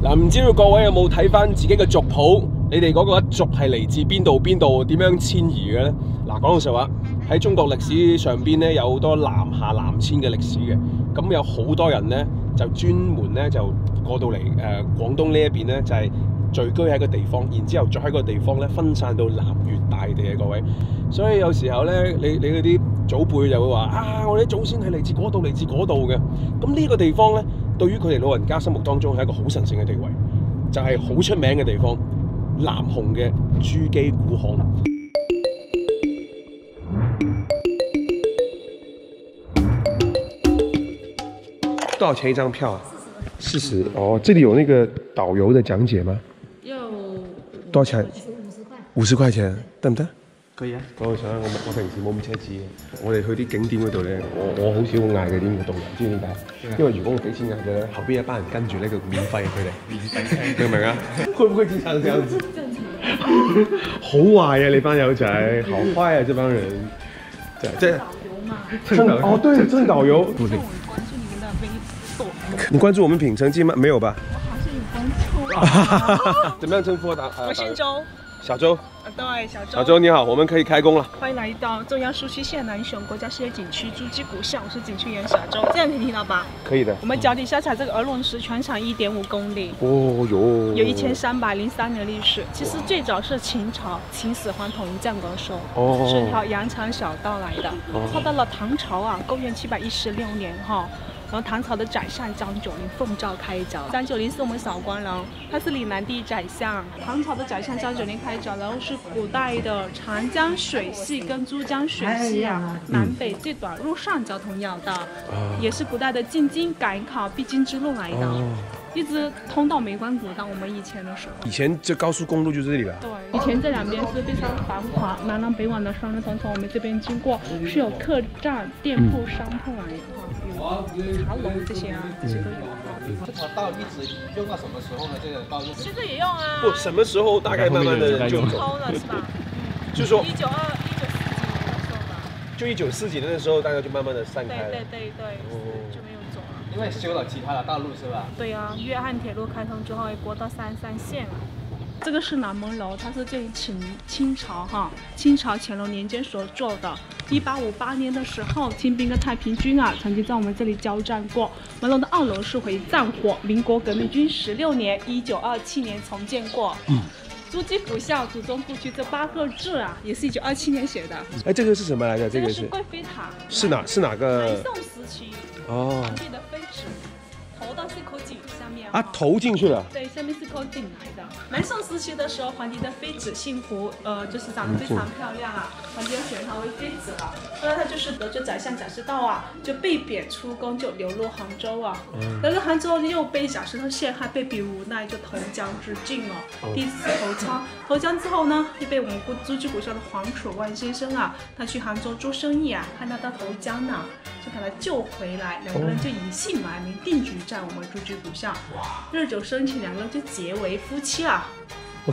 嗱，唔知道各位有冇睇翻自己嘅族譜？你哋嗰個一族係嚟自邊度？點樣遷移嘅咧？嗱，講老實話，喺中國歷史上邊咧有好多南下南遷嘅歷史嘅，咁有好多人咧就專門咧就過到嚟廣東呢一邊咧就係、聚居喺個地方，然之後再喺個地方咧分散到南粵大地嘅各位。所以有時候咧，你嗰啲祖輩就會話啊，我哋啲祖先係嚟自嗰度嘅。咁呢個地方咧，對於佢哋老人家心目當中係一個好神聖嘅地位，就係、好出名嘅地方。南雄嘅珠璣古巷，多少錢一張票啊？40哦，這裡有那個導遊的講解嗎？要多少錢？50塊錢，得唔得？可以啊。我想我平時冇咁奢侈嘅，我哋去啲景點嗰度咧，我好少嗌佢啲導遊，知唔知點解？因為如果我俾錢嗌佢咧，後邊一班人跟住呢個免費佢哋，明唔明啊？會唔會經常這樣子？好壞啊！你班友仔，好壞啊！這幫人，這導遊嘛，哦對，正導遊。我關注你們的微博。你關注我們品城記嗎？沒有吧？我好像有關注。怎麼樣稱呼我姓周。小周。對，小周。小周你好，我們可以開工了。歡迎來到中央蘇區縣南雄國家視野景區珠璣古巷，我是景區員小周，這樣可以聽到吧？可以的。我們腳底下踩這個鵝卵石，全長1.5公里。哦喲。有1303年的歷史。其實最早是秦朝秦始皇統一戰國時候，是條羊腸小道來的。後到了唐朝啊，公元716年哈。然後唐朝的宰相張九齡奉詔開鑿，張九齡是我們韶關人，他是嶺南第一宰相。唐朝的宰相張九齡開鑿，然後是古代的長江水系跟珠江水系啊南北最短陸上交通要道，也是古代的進京趕考必經之路來的。一直通到梅關古道，我們以前的時候。以前這高速公路就這裡了。對，以前這兩邊是非常繁華，南南北往的商人從我們這邊經過，是有客棧、店鋪、商鋪來的哈，有茶樓這些啊，這些都有。這條道一直用到什麼時候呢？這個道路現在也用啊。不，什麼時候大概慢慢的就偷了是吧？就說1942、1940幾年的時候吧。就1940幾年的時候，大概就慢慢的散開了。對，就沒有走了。因為修了其他的道路是吧？對啊，粵漢鐵路開通之後，國道33線了。這個是南門樓，它是建於清朝哈，清朝乾隆年間所做的。1858年的時候，清兵跟太平軍啊，曾經在我們這裡交戰過。門樓的2樓是回戰火，民國革命軍16年，1927年重建過。珠璣古巷祖宗故居這8個字啊，也是1927年寫的。哎，這個是什麼來着？這個是貴妃塔。是哪個？南宋時期。皇帝的妃子。投到這口井下面啊，投進去了。對，下面是口井來的。南宋時期的時候，皇帝的妃子姓胡，就是長得非常漂亮啊，皇帝要選她為妃子了。後來他就是得知宰相賈似道啊，就被貶出宮，就流落杭州啊。流落杭州又被賈似道陷害，被逼無奈就投江自盡了。第一次投江，投江之後呢，又被我們珠璣古巷的黃楚萬先生啊，他去杭州做生意啊，看到他投江呢，就把他救回來，兩個人就以姓埋名定居在我們珠璣古巷。日久生情，兩個人就結為夫妻了。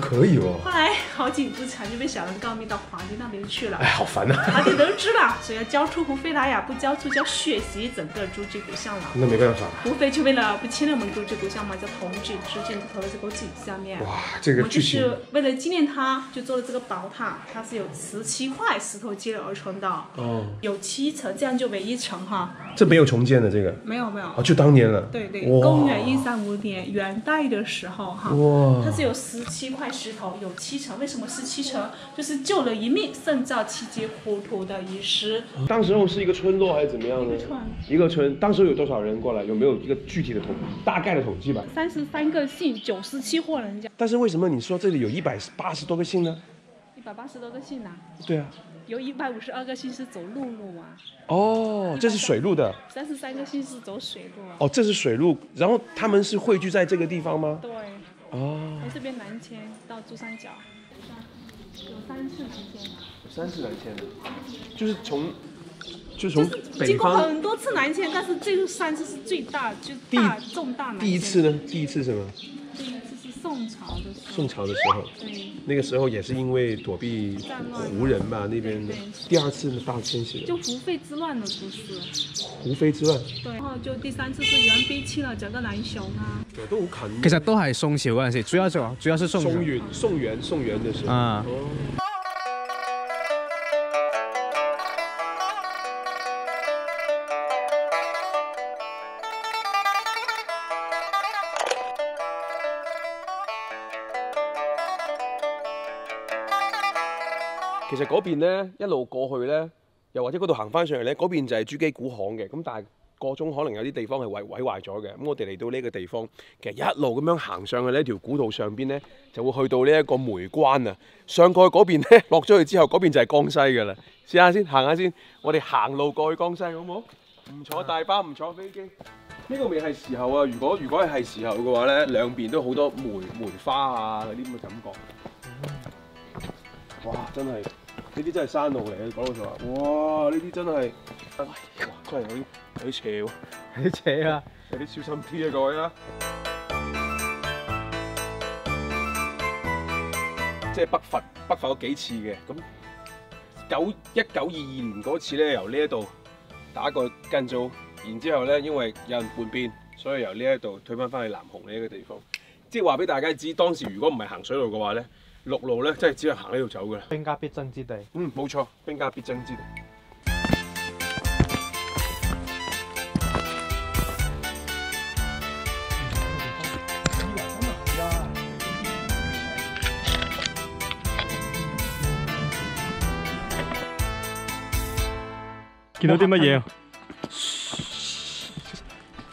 可以哦。後來好景不長，就被小人告密到皇帝那邊去了。哎，好煩啊！皇帝得知了，所以要交出胡妃來呀，不交出就要血洗整個珠璣古巷了。那沒辦法。胡妃就為了不侵略我們珠璣古巷嘛，就投井自盡，投到這口井下面。哇，這個劇情。我們就是為了紀念他，就做了這個寶塔，它是有17塊石頭接而成的。哦。有7層，這樣就為1層哈。這沒有重建的這個。沒有。哦，就當年了。對，公元135年元代的時候哈。哇。它是有17塊石頭，有7層。為什麼是7層？就是救了一命勝造7級糊塗的遺失。當時候是一個村落還是怎麼樣呢？一個村。當時有多少人過來？有沒有一個具體的大概的統計吧？33個姓，97戶人家。但是為什麼你說這裡有180多個姓呢？180多個姓啊？對啊。有152個姓是走陸路啊。哦，這是水路的。33個姓是走水路啊。哦，這是水路，然後他們是匯聚在這個地方嗎？對。哦。從這邊南遷到珠三角，有3次南遷。有3次南遷的，就是從北方經過很多次南遷，但是這3次是最大，就重大南遷。第一次呢？第一次什麼？第一次是宋宋朝的时候。宋朝的时候，对，那个时候也是因为躲避胡人吧那边的。第二次大迁徙就胡费之乱的故事。胡妃之乱。對，然後就第三次是袁卑遷了整個南雄啊。都好近。其實都係宋朝嗰陣時，主要是宋朝。宋元的時候。啊。其實嗰邊咧一路過去咧，又或者嗰度行翻上嚟咧，嗰邊就係珠璣古巷嘅。咁但係個中可能有啲地方係毀壞咗嘅。咁我哋嚟到呢個地方，其實一路咁樣行上去呢條古道上邊咧，就會去到呢一個梅關啊。上過去嗰邊咧，落咗去之後，嗰邊就係江西㗎啦。試下先，行下先。我哋行路過去江西好唔好？唔坐大巴，唔坐飛機。呢個未係時候啊！如果係時候嘅話咧，兩邊都好多梅花啊嗰啲咁嘅感覺。哇！真係呢啲真係山路嚟嘅，講老實話。哇！呢啲真係，哇！真係有啲斜喎，有啲斜啊，有啲小心啲啊，各位啊！即係北伐咗幾次嘅，咁1922年嗰次咧，由呢一度打過跟組，然之後咧，因為有人叛變，所以由呢一度退翻去南雄呢一個地方。即係話俾大家知，當時如果唔係行水路嘅話咧。陸路咧，真係只係行呢度走㗎啦。兵家必爭之地。嗯，冇錯，兵家必爭之地。見到啲乜嘢？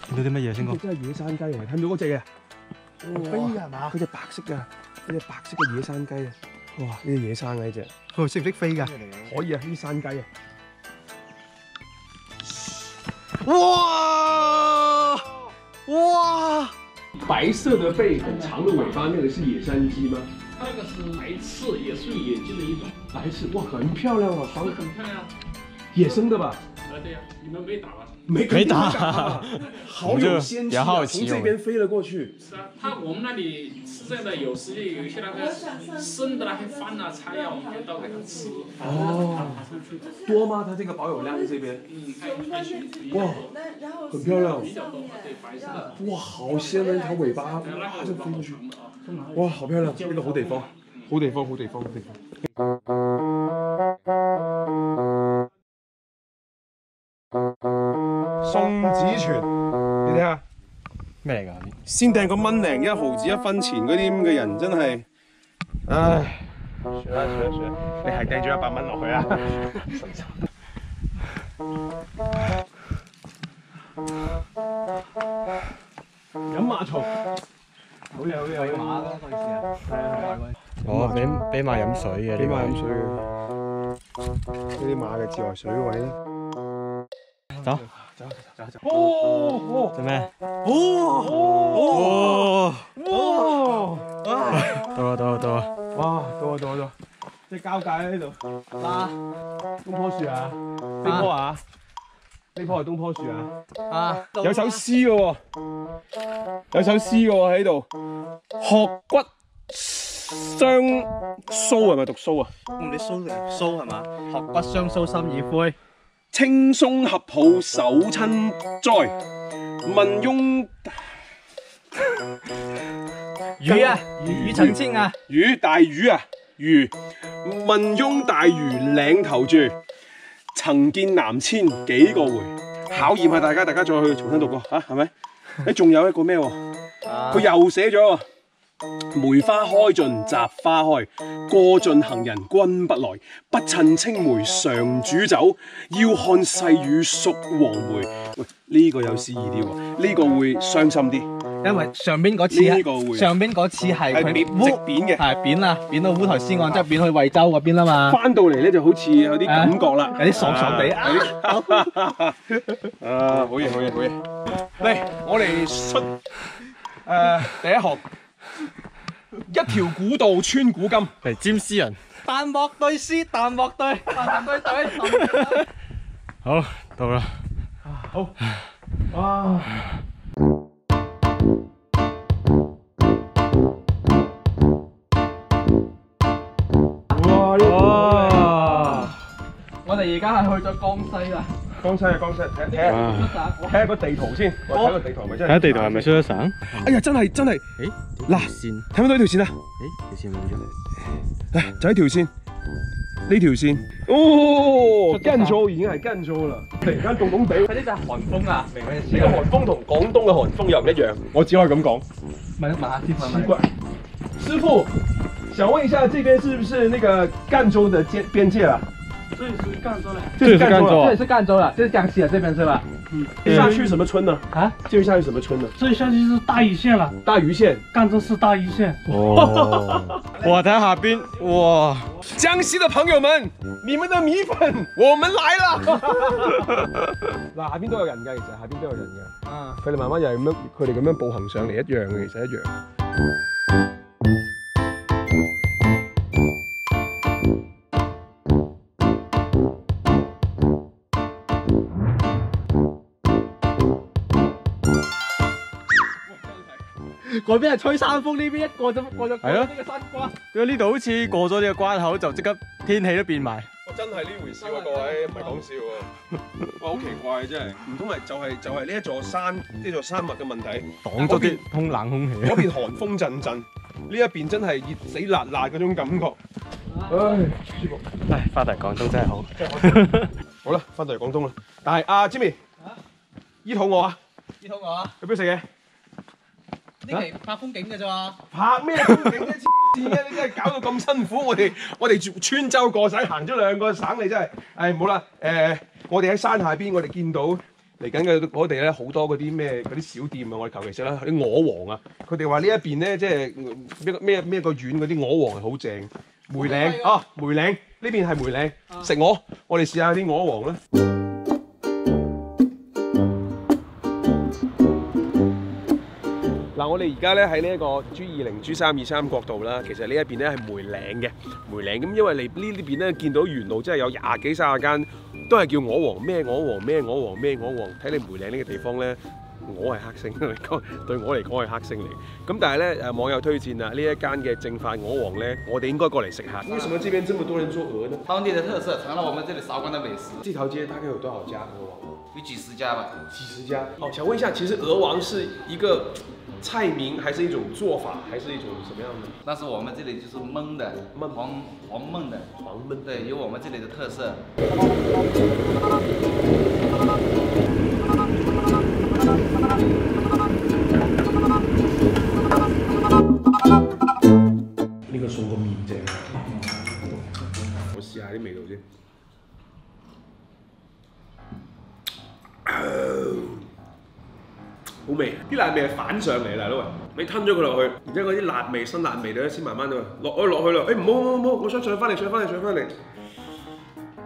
見到啲乜嘢先講？真係野山雞嚟，睇唔到嗰隻嘅？飛㗎係嘛？嗰隻白色㗎。呢隻白色嘅野山雞啊！哇！呢隻野生嘅呢隻，佢識唔識飛㗎？可以啊！呢啲山雞啊！哇！哇！白色的背，很長的尾巴，那個是野山雞嗎？那個是來刺，也是野雞的一種。來刺，哇，很漂亮啊！很漂亮。野生的吧？對呀，你們沒打吧？沒打，好有仙氣啊！從這邊飛了過去。是啊，我們那裡吃這個的，有時有一些那個生的那些飯啊菜啊，我們就到那個吃。哦，多嗎？它這個保有量這邊？哇，很漂亮。比較多，對，白色的。哇，好鮮啊！一條尾巴，哇，就飛過去。哇，好漂亮！呢個好地方，好地方，好地方，好地方。宋子泉，你睇下咩嚟㗎？先掟個蚊零1毫子1分錢嗰啲咁嘅人真係，唉，算啦，你係掟咗100蚊落去啊！飲馬槽，好嘢好嘢，餵馬嗰陣時啊，係啊，哦，俾馬飲水嘅，俾馬飲水嘅，呢啲馬嘅自來水位咧。走。哦，做咩？到啦！哇，到，即係交界喺呢度。啊，東坡樹啊，呢棵啊，呢棵係東坡樹啊。啊，有首詩嘅喎，喺度。殼骨相蘇係咪讀蘇啊？你蘇係嘛？殼骨相蘇心已灰。青松合抱手親哉，問翁魚啊，魚澄清啊，大魚啊，魚問翁大魚嶺頭住，曾見南遷幾個回，考驗下大家再去重新讀過嚇，係咪？誒，仲有一個咩喎？佢又寫咗。梅花開盡雜花開，過盡行人君不來。不趁青梅常煮酒，要看細雨熟黃梅。喂，呢個有詩意啲喎，呢個會傷心啲。因為上邊嗰次係佢直扁嘅，係扁啦，扁到烏台詩案，即係扁去惠州嗰邊啦嘛。翻到嚟咧就好似有啲感覺啦，有啲爽爽地啊！好嘢！嚟，我哋出第一行。一條古道穿古今，嚟占詩人。彈幕對詩，彈幕對。好，到啦。好。哇！哋而家係去咗江西啦。江西啊，江西，睇下個地圖先，我睇個地圖係咪真係？睇下地圖係咪出咗省？哎呀，真係，誒嗱線，睇唔睇到條線啊？條線冇咗。嚟就係條線，呢條線。哦，跟咗已經係跟咗啦。突然間凍凍地，呢就係韓風啊，明唔明意思？呢個韓風同廣東嘅韓風又唔一樣，我只可以咁講。問下師傅，奇怪，師傅，想問一下，這邊是不是那個贛州的邊界啊？這裡是贛州嘞，這是贛州，這裡是贛州了，就是江西的這邊是吧？下去什麼村呢？啊，接下去什麼村呢？這下去是大嶼縣了，大嶼縣，贛州市大嶼縣。哦，哇！睇下下邊，哇！江西的朋友們，你們的米粉，我們來了。嗱，下邊都有人㗎，其實下邊都有人㗎。啊，佢哋慢慢又係咁樣，佢哋咁樣步行上嚟一樣嘅，其實一樣。嗰邊係吹山風，呢邊一過咗呢個山關。因為呢度好似過咗呢個關口就即刻天氣都變埋。真係呢回事喎，各位唔係講笑喎。哇，好奇怪真係，唔通係就係呢一座山呢座山脈嘅問題，擋咗啲通冷空氣。嗰邊寒風陣陣，呢一邊真係熱死辣辣嗰種感覺。唉，舒服。唉，翻嚟廣東真係好。好啦，翻到嚟廣東啦。但係阿 Jimmy，醫肚餓啊？醫肚餓啊！去邊食嘢？呢期拍風景嘅啫嘛。拍咩風景啫？黐線嘅，你真係搞到咁辛苦。我哋穿州過省行咗2個省，你真係。誒冇啦，我哋喺山下邊，我哋見到嚟緊嘅我哋咧好多嗰啲咩嗰啲小店啊，我哋求其食啦，啲鵝黃啊，佢哋話呢一邊咧即係咩個縣嗰啲鵝黃係好正。梅嶺啊，梅嶺呢邊係梅嶺，食鵝，我哋試下啲鵝黃啦。嗱，我哋而家咧喺呢一個G20、G323國道啦，其實呢一邊咧係梅嶺嘅，梅嶺咁，因為你呢邊咧見到沿路真係有20幾30間，都係叫鵝黃咩鵝黃咩鵝黃咩鵝黃，睇你梅嶺呢個地方咧，我係黑星嚟講，對我嚟講係黑星嚟。咁但係咧網友推薦啊，呢一間嘅正發鵝黃咧，我哋應該過嚟食下。為什麼這邊這麼多人做鵝呢？當地的特色成了我們這裡韶關的美食。這條街大概有多少家鵝黃？有幾十家吧。幾十家。好，想問一下，其實鵝黃是一個菜名，還是一種做法，還是一種什麼樣的？但是我們這裡就是焖的，黃焖的，黃焖，對，有我們這裡的特色。呢個餸個面正，我試下啲味道先。好味，啲辣味係反上嚟啦，佬，你吞咗佢落去，然之後嗰啲辣味、辛辣味咧先慢慢落去啦。誒唔好，我想上翻嚟。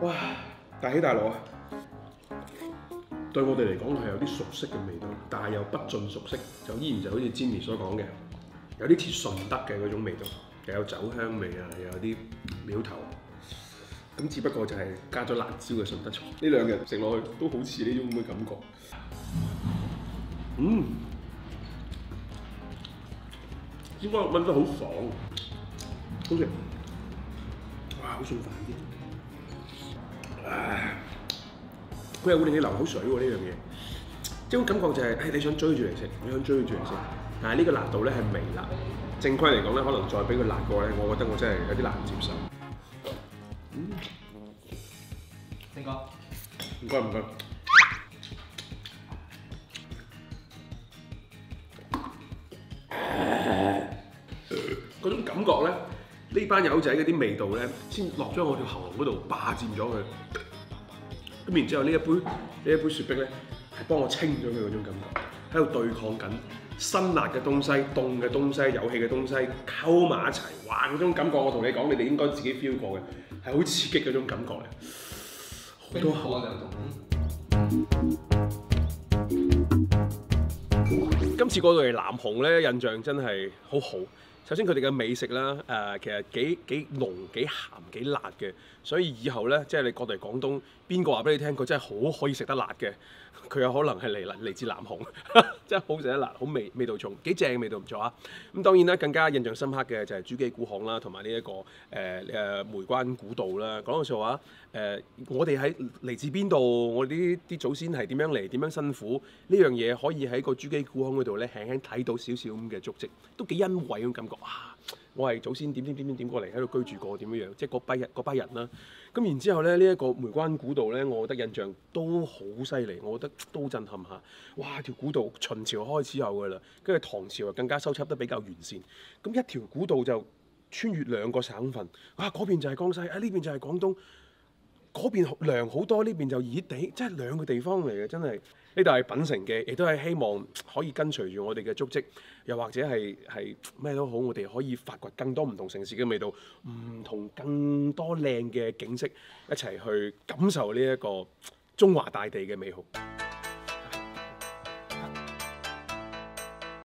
哇！大起大落啊！對我哋嚟講係有啲熟悉嘅味道，但係又不盡熟悉，就依然就好似 Jimmy 所講嘅，有啲似順德嘅嗰種味道，又有酒香味啊，又有啲苗頭。咁只不過就係加咗辣椒嘅順德菜。呢2日食落去都好似呢種咁嘅感覺。應該燜得好爽，好似哇好順飯啲。佢又會令你流口水喎呢樣嘢，即係種感覺就係、你想追住嚟食，但係呢個辣度咧係微辣。正規嚟講咧，可能再俾佢辣過咧，我覺得我真係有啲難接受。星哥，唔該。嗰種感覺咧，呢班友仔嗰啲味道咧，先落咗我條喉嚨嗰度霸佔咗佢。咁然之後呢一杯雪碧咧，係幫我清咗佢嗰種感覺，喺度對抗緊辛辣嘅東西、凍嘅東西、有氣嘅東西溝埋一齊，哇！嗰種感覺我同你講，你哋應該自己 feel 過嘅，係好刺激嗰種感覺嘅。好多口兩種。今次過到嚟南雄咧，印象真係好好。首先佢哋嘅美食啦，其實幾濃、幾鹹、幾辣嘅，所以以後咧，即係你過嚟廣東，邊個話俾你聽佢真係好可以食得辣嘅？佢有可能係嚟自南雄，真係好食得辣，好味道重，幾正味道唔錯啊！咁當然啦，更加印象深刻嘅就係珠璣古巷啦，同埋呢一個梅關古道啦。講到實話，我哋喺嚟自邊度？我哋啲祖先係點樣嚟？點樣辛苦？呢樣嘢可以喺個珠璣古巷嗰度咧，輕輕睇到少少咁嘅足跡，都幾欣慰咁感覺啊！我係祖先點過嚟喺度居住過點樣，即係嗰班人啦。咁然之後咧，呢一個梅關古道咧，我覺得印象都好犀利，我覺得都震撼下。哇！條古道秦朝開始有㗎啦，跟住唐朝更加修葺得比較完善。咁一條古道就穿越2個省份，啊嗰邊就係江西，啊呢邊就係廣東。嗰邊涼好多，呢邊就熱地，真係2個地方嚟嘅，真係呢度係品城嘅，亦都係希望可以跟隨住我哋嘅足跡，又或者係咩都好，我哋可以發掘更多唔同城市嘅味道，唔同更多靚嘅景色，一齊去感受呢一個中華大地嘅美好。